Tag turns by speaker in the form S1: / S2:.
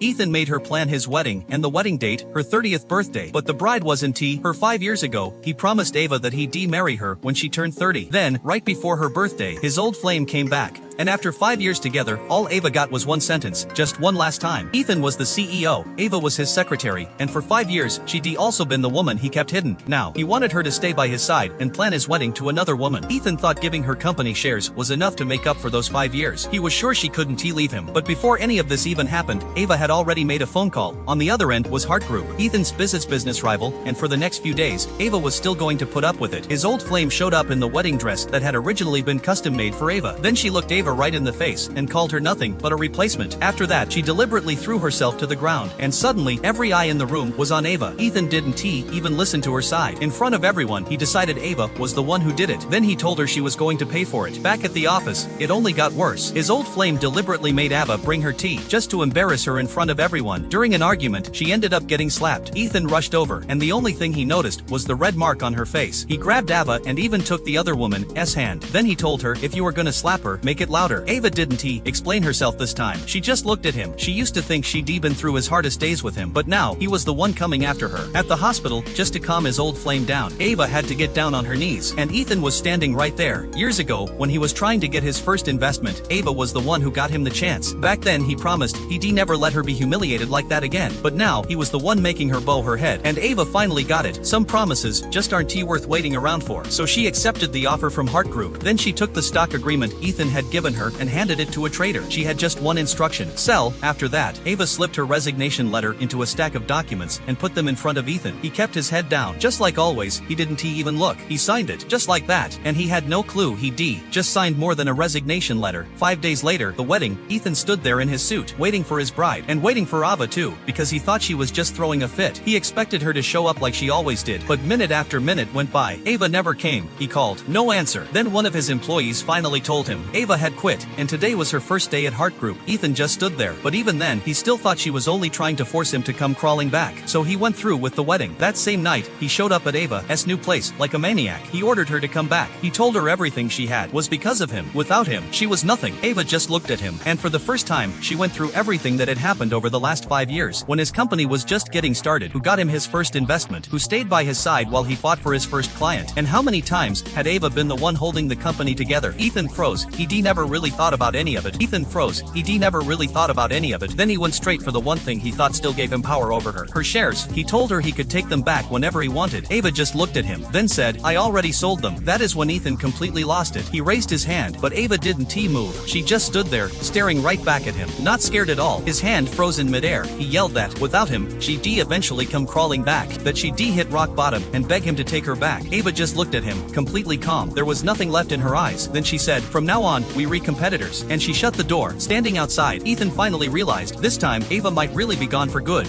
S1: Ethan made her plan his wedding and the wedding date, her 30th birthday. But the bride wasn't her 5 years ago. He promised Ava that he'd marry her when she turned 30. Then, right before her birthday, his old flame came back. And after 5 years together, all Ava got was one sentence, just one last time. Ethan was the CEO, Ava was his secretary, and for 5 years, she'd also been the woman he kept hidden. Now, he wanted her to stay by his side and plan his wedding to another woman. Ethan thought giving her company shares was enough to make up for those 5 years. He was sure she couldn't leave him. But before any of this even happened, Ava had already made a phone call. On the other end was Hart Group, Ethan's business rival, and for the next few days, Ava was still going to put up with it. His old flame showed up in the wedding dress that had originally been custom made for Ava. Then she looked Ava right in the face and called her nothing but a replacement. After that, she deliberately threw herself to the ground, and suddenly, every eye in the room was on Ava. Ethan didn't even listen to her side. In front of everyone, he decided Ava was the one who did it. Then he told her she was going to pay for it. Back at the office, it only got worse. His old flame deliberately made Ava bring her tea, just to embarrass her in front of everyone. During an argument, she ended up getting slapped. Ethan rushed over, and the only thing he noticed was the red mark on her face. He grabbed Ava and even took the other woman's hand. Then he told her, if you were gonna slap her, make it louder. Ava didn't explain herself this time. She just looked at him. She used to think she'd been through his hardest days with him, but now, he was the one coming after her. At the hospital, just to calm his old flame down, Ava had to get down on her knees, and Ethan was standing right there. Years ago, when he was trying to get his first investment, Ava was the one who got him the chance. Back then, he promised he'd never let her be humiliated like that again. But now, he was the one making her bow her head, and Ava finally got it. Some promises just aren't worth waiting around for. So she accepted the offer from Hart Group. Then she took the stock agreement Ethan had given her and handed it to a trader. She had just one instruction: sell. After that, Ava slipped her resignation letter into a stack of documents and put them in front of Ethan. He kept his head down. Just like always, he didn't even look. He signed it, just like that, and he had no clue he'd just signed more than a resignation letter. 5 days later, the wedding, Ethan stood there in his suit, waiting for his bride, and waiting for Ava too, because he thought she was just throwing a fit. He expected her to show up like she always did, but minute after minute went by. Ava never came. He called. No answer. Then one of his employees finally told him Ava had quit, and today was her first day at Hart Group. Ethan just stood there, but even then, he still thought she was only trying to force him to come crawling back. So he went through with the wedding. That same night, he showed up at Ava's new place, like a maniac. He ordered her to come back. He told her everything she had was because of him. Without him, she was nothing. Ava just looked at him, and for the first time, she went through everything that had happened over the last 5 years, when his company was just getting started, who got him his first investment, who stayed by his side while he fought for his first client, and how many times had Ava been the one holding the company together. Ethan froze. He never really thought about any of it. Ethan froze. He never really thought about any of it. Then he went straight for the one thing he thought still gave him power over her. Her shares. He told her he could take them back whenever he wanted. Ava just looked at him, then said, I already sold them. That is when Ethan completely lost it. He raised his hand, but Ava didn't move. She just stood there, staring right back at him, not scared at all. His hand froze in midair. He yelled that, without him, she'd eventually come crawling back, that she'd hit rock bottom, and beg him to take her back. Ava just looked at him, completely calm. There was nothing left in her eyes. Then she said, from now on, we competitors. And she shut the door. Standing outside, Ethan finally realized, this time, Ava might really be gone for good.